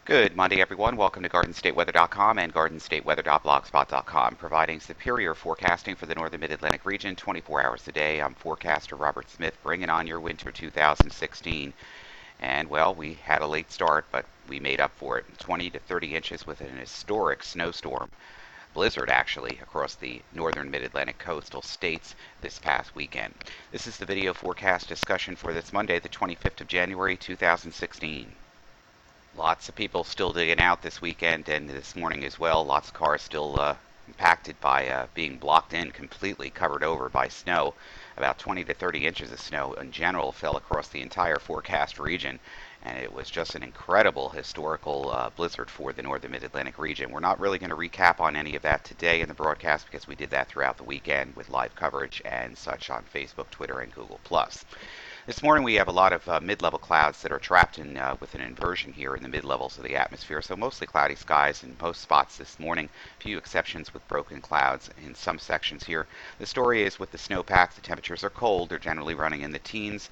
Good Monday, everyone. Welcome to GardenStateWeather.com and GardenStateWeather.blogspot.com, providing superior forecasting for the northern mid-Atlantic region 24 hours a day. I'm forecaster Robert Smith, bringing on your winter 2016. And, well, we had a late start, but we made up for it. 20 to 30 inches with an historic snowstorm, blizzard actually, across the northern mid-Atlantic coastal states this past weekend. This is the video forecast discussion for this Monday, the 25th of January, 2016. Lots of people still digging out this weekend and this morning as well. Lots of cars still impacted by being blocked in, completely covered over by snow. About 20 to 30 inches of snow in general fell across the entire forecast region, and it was just an incredible historical blizzard for the northern mid-Atlantic region. We're not really going to recap on any of that today in the broadcast because we did that throughout the weekend with live coverage and such on Facebook, Twitter, and Google+. This morning we have a lot of mid-level clouds that are trapped in with an inversion here in the mid-levels of the atmosphere, so mostly cloudy skies in most spots this morning. A few exceptions with broken clouds in some sections here. The story is with the snowpack, the temperatures are cold. They're generally running in the teens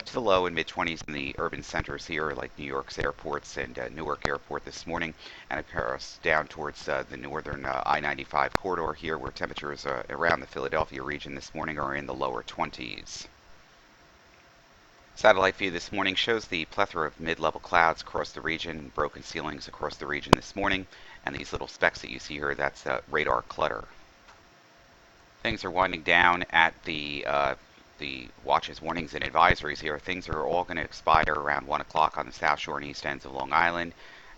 to the low and mid-20s in the urban centers here, like New York's airports and Newark Airport this morning, and across down towards the northern I-95 corridor here, where temperatures around the Philadelphia region this morning are in the lower 20s. Satellite view this morning shows the plethora of mid-level clouds across the region, broken ceilings across the region this morning, and these little specks that you see here, that's radar clutter. Things are winding down at the watches, warnings, and advisories here. Things are all going to expire around 1 o'clock on the South Shore and east ends of Long Island.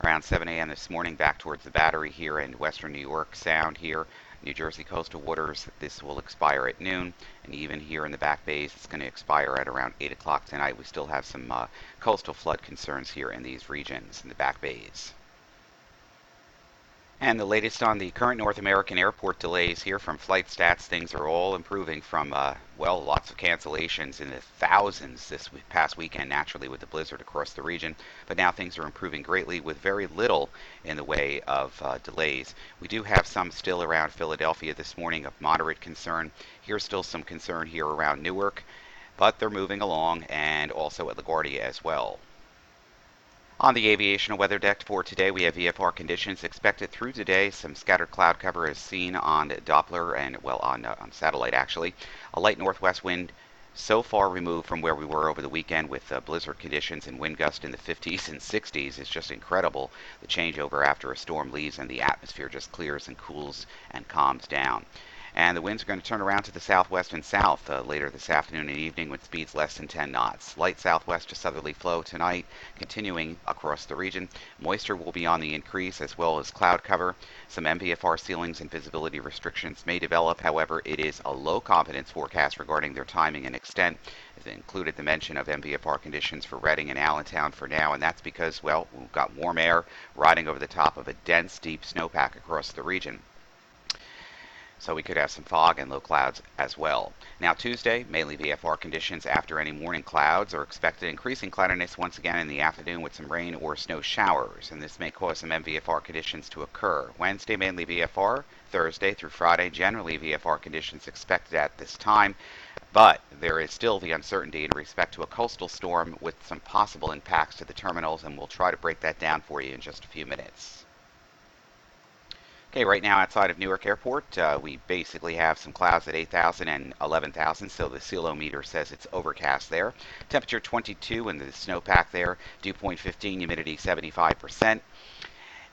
Around 7 a.m. this morning, back towards the Battery here and western New York Sound here. New Jersey coastal waters, this will expire at noon, and even here in the back bays, it's going to expire at around 8 o'clock tonight. We still have some coastal flood concerns here in these regions, in the back bays. And the latest on the current North American airport delays here from Flight Stats. Things are all improving from, well, lots of cancellations in the thousands this past weekend, naturally, with the blizzard across the region. But now things are improving greatly with very little in the way of delays. We do have some still around Philadelphia this morning of moderate concern. Here's still some concern here around Newark, but they're moving along, and also at LaGuardia as well. On the aviation weather deck for today, we have VFR conditions expected through today. Some scattered cloud cover is seen on Doppler and, well, on satellite actually. A light northwest wind so far removed from where we were over the weekend with blizzard conditions and wind gust in the 50s and 60s. It's just incredible, the changeover after a storm leaves and the atmosphere just clears and cools and calms down. And the winds are going to turn around to the southwest and south later this afternoon and evening with speeds less than 10 knots. Light southwest to southerly flow tonight, continuing across the region. Moisture will be on the increase as well as cloud cover. Some MVFR ceilings and visibility restrictions may develop. However, it is a low confidence forecast regarding their timing and extent. It included the mention of MVFR conditions for Reading and Allentown for now, and that's because, well, we've got warm air riding over the top of a dense, deep snowpack across the region. So we could have some fog and low clouds as well. Now Tuesday, mainly VFR conditions after any morning clouds are expected, increasing cloudiness once again in the afternoon with some rain or snow showers, and this may cause some MVFR conditions to occur. Wednesday, mainly VFR. Thursday through Friday, generally VFR conditions expected at this time, but there is still the uncertainty in respect to a coastal storm with some possible impacts to the terminals, and we'll try to break that down for you in just a few minutes. Okay, right now outside of Newark Airport, we basically have some clouds at 8,000 and 11,000, so the ceilometer says it's overcast there. Temperature 22 in the snowpack there, dew point 15, humidity 75%.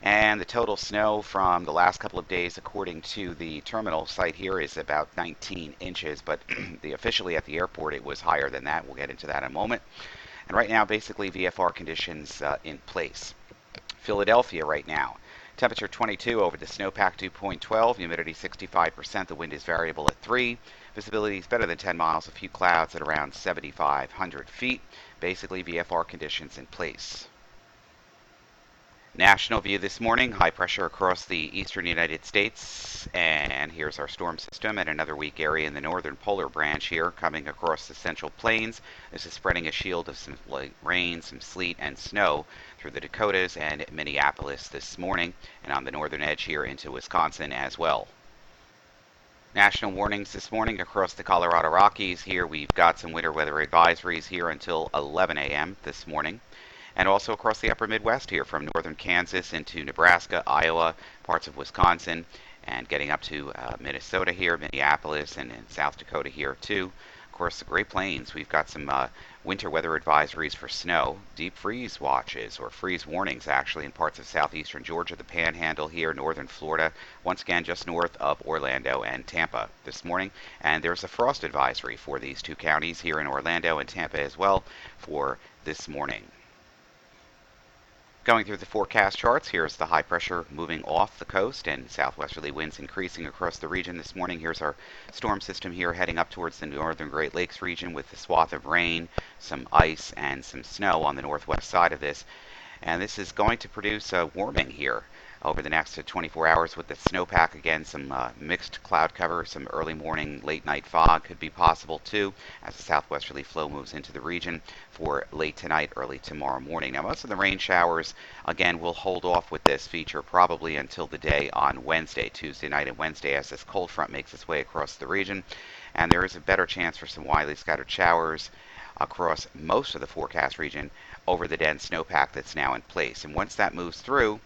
And the total snow from the last couple of days, according to the terminal site here, is about 19 inches, but officially at the airport it was higher than that. We'll get into that in a moment. And right now, basically VFR conditions in place. Philadelphia right now. Temperature 22 over the snowpack, dew point 12, humidity 65%, the wind is variable at 3. Visibility is better than 10 miles, a few clouds at around 7,500 feet. Basically VFR conditions in place. National view this morning, high pressure across the eastern United States, and here's our storm system and another weak area in the northern polar branch here coming across the central plains. This is spreading a shield of some light rain, some sleet and snow through the Dakotas and Minneapolis this morning, and on the northern edge here into Wisconsin as well. National warnings this morning across the Colorado Rockies. Here we've got some winter weather advisories here until 11 a.m. this morning. and also across the upper Midwest here from northern Kansas into Nebraska, Iowa, parts of Wisconsin, and getting up to Minnesota here, Minneapolis, and in South Dakota here too. Of course, the Great Plains, we've got some winter weather advisories for snow, deep freeze watches, or freeze warnings actually, in parts of southeastern Georgia, the Panhandle here, northern Florida, once again just north of Orlando and Tampa this morning. And there's a frost advisory for these two counties here in Orlando and Tampa as well for this morning. Going through the forecast charts, here's the high pressure moving off the coast and southwesterly winds increasing across the region this morning. Here's our storm system here heading up towards the northern Great Lakes region with the swath of rain, some ice, and some snow on the northwest side of this. And this is going to produce a warming here over the next 24 hours with the snowpack. Again, some mixed cloud cover, some early morning, late night fog could be possible too as the southwesterly flow moves into the region for late tonight, early tomorrow morning. Now, most of the rain showers, again, will hold off with this feature probably until the day on Wednesday, Tuesday night and Wednesday, as this cold front makes its way across the region. And there is a better chance for some widely scattered showers across most of the forecast region over the dense snowpack that's now in place. And once that moves through,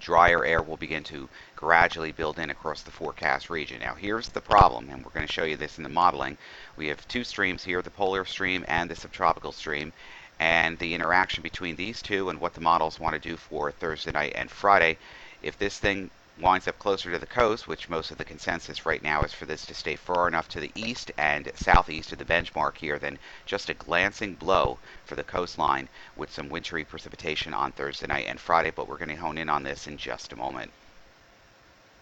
drier air will begin to gradually build in across the forecast region. Now here's the problem, and we're going to show you this in the modeling. We have two streams here, the polar stream and the subtropical stream, and the interaction between these two and what the models want to do for Thursday night and Friday. If this thing winds up closer to the coast, which most of the consensus right now is for this to stay far enough to the east and southeast of the benchmark here, then just a glancing blow for the coastline with some wintry precipitation on Thursday night and Friday, but we're going to hone in on this in just a moment.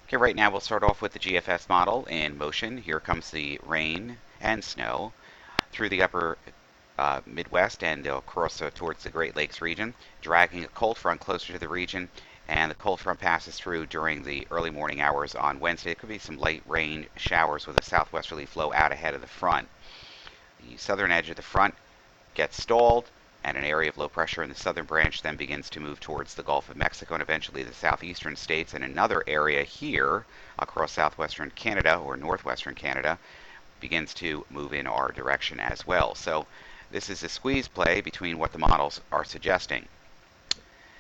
Okay, right now we'll start off with the GFS model in motion. Here comes the rain and snow through the upper Midwest and across towards the Great Lakes region, dragging a cold front closer to the region. And the cold front passes through during the early morning hours on Wednesday. There could be some light rain showers with a southwesterly flow out ahead of the front. The southern edge of the front gets stalled, and an area of low pressure in the southern branch then begins to move towards the Gulf of Mexico and eventually the southeastern states, and another area here across southwestern Canada or northwestern Canada begins to move in our direction as well. So this is a squeeze play between what the models are suggesting.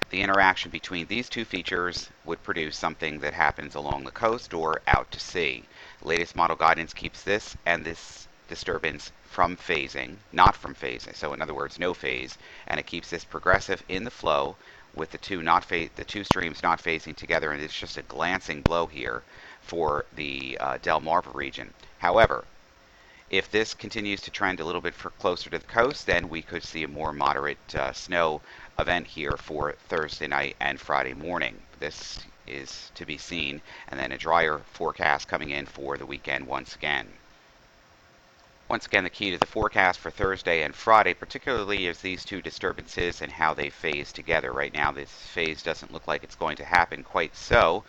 The interaction between these two features would produce something that happens along the coast or out to sea. The latest model guidance keeps this and this disturbance from phasing, not from phasing, so in other words, no phase, and it keeps this progressive in the flow with the two streams not phasing together, and it's just a glancing blow here for the Delmarva region. However, if this continues to trend a little bit closer to the coast, then we could see a more moderate snow event here for Thursday night and Friday morning. This is to be seen, and then a drier forecast coming in for the weekend once again. Once again, the key to the forecast for Thursday and Friday, particularly, is these two disturbances and how they phase together. Right now, this phase doesn't look like it's going to happen quite so,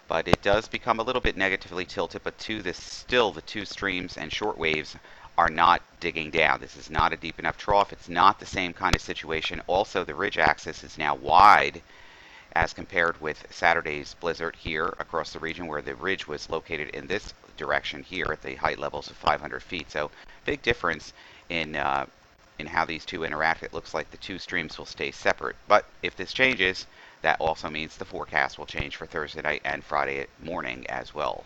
but it does become a little bit negatively tilted, but still the two streams and short waves are not digging down. This is not a deep enough trough. It's not the same kind of situation. Also, the ridge axis is now wide as compared with Saturday's blizzard here across the region, where the ridge was located in this direction here at the height levels of 500 feet. So big difference in how these two interact. It looks like the two streams will stay separate. But if this changes, that also means the forecast will change for Thursday night and Friday morning as well.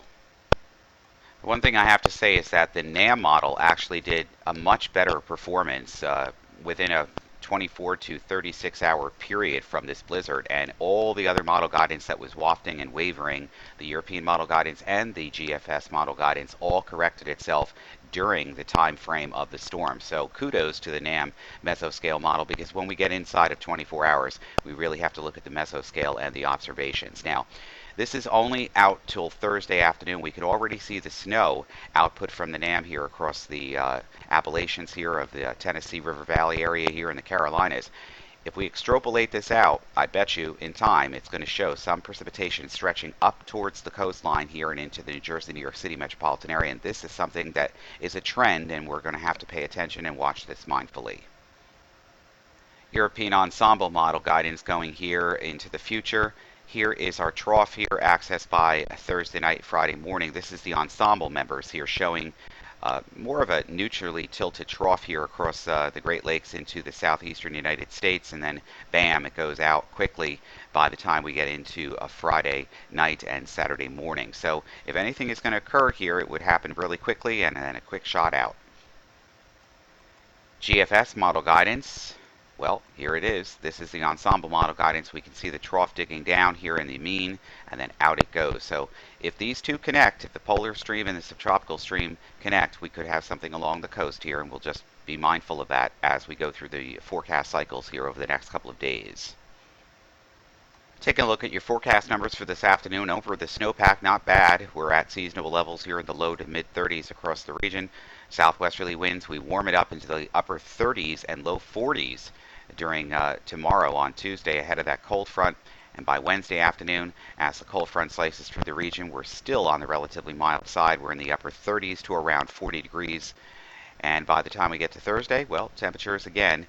One thing I have to say is that the NAM model actually did a much better performance within a 24 to 36 hour period from this blizzard, and all the other model guidance that was wafting and wavering, the European model guidance and the GFS model guidance, all corrected itself during the time frame of the storm. So kudos to the NAM mesoscale model, because when we get inside of 24 hours, we really have to look at the mesoscale and the observations. Now, this is only out till Thursday afternoon. We could already see the snow output from the NAM here across the Appalachians here of the Tennessee River Valley area here in the Carolinas. If we extrapolate this out, I bet you in time it's going to show some precipitation stretching up towards the coastline here and into the New Jersey, New York City metropolitan area. And this is something that is a trend, and we're going to have to pay attention and watch this mindfully. European ensemble model guidance going here into the future. Here is our trough here, accessed by Thursday night, Friday morning. This is the ensemble members here showing more of a neutrally tilted trough here across the Great Lakes into the southeastern United States, and then bam, it goes out quickly by the time we get into a Friday night and Saturday morning. So if anything is going to occur here, it would happen really quickly and then a quick shot out. GFS model guidance. Well, here it is. This is the ensemble model guidance. We can see the trough digging down here in the mean, and then out it goes. So if these two connect, if the polar stream and the subtropical stream connect, we could have something along the coast here, and we'll just be mindful of that as we go through the forecast cycles here over the next couple of days. Taking a look at your forecast numbers for this afternoon over the snowpack, not bad. We're at seasonable levels here in the low to mid 30s across the region. Southwesterly winds, we warm it up into the upper 30s and low 40s during tomorrow on Tuesday ahead of that cold front. And by Wednesday afternoon, as the cold front slices through the region, we're still on the relatively mild side. We're in the upper 30s to around 40 degrees. And by the time we get to Thursday, well, temperatures again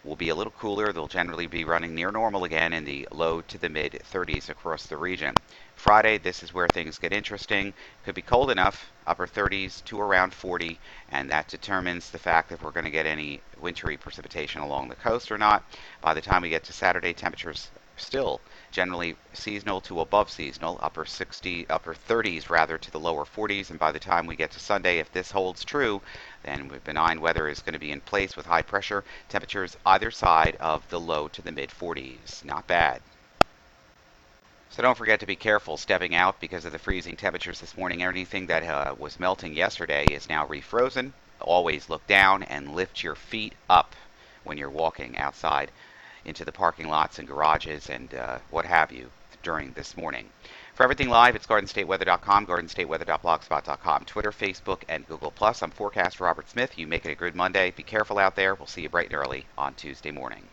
will be a little cooler. They'll generally be running near normal again in the low to the mid 30s across the region. Friday, this is where things get interesting. Could be cold enough, upper 30s to around 40, and that determines the fact if we're going to get any wintry precipitation along the coast or not. By the time we get to Saturday, temperatures still generally seasonal to above seasonal, upper 30s rather to the lower 40s, and by the time we get to Sunday, if this holds true, then benign weather is going to be in place with high pressure, temperatures either side of the low to the mid 40s. Not bad. So don't forget to be careful stepping out because of the freezing temperatures this morning. Anything that was melting yesterday is now refrozen. Always look down and lift your feet up when you're walking outside into the parking lots and garages and what have you during this morning. For everything live, it's GardenStateWeather.com, GardenStateWeather.blogspot.com, Twitter, Facebook, and Google+. I'm Forecaster Robert Smith. You make it a good Monday. Be careful out there. We'll see you bright and early on Tuesday morning.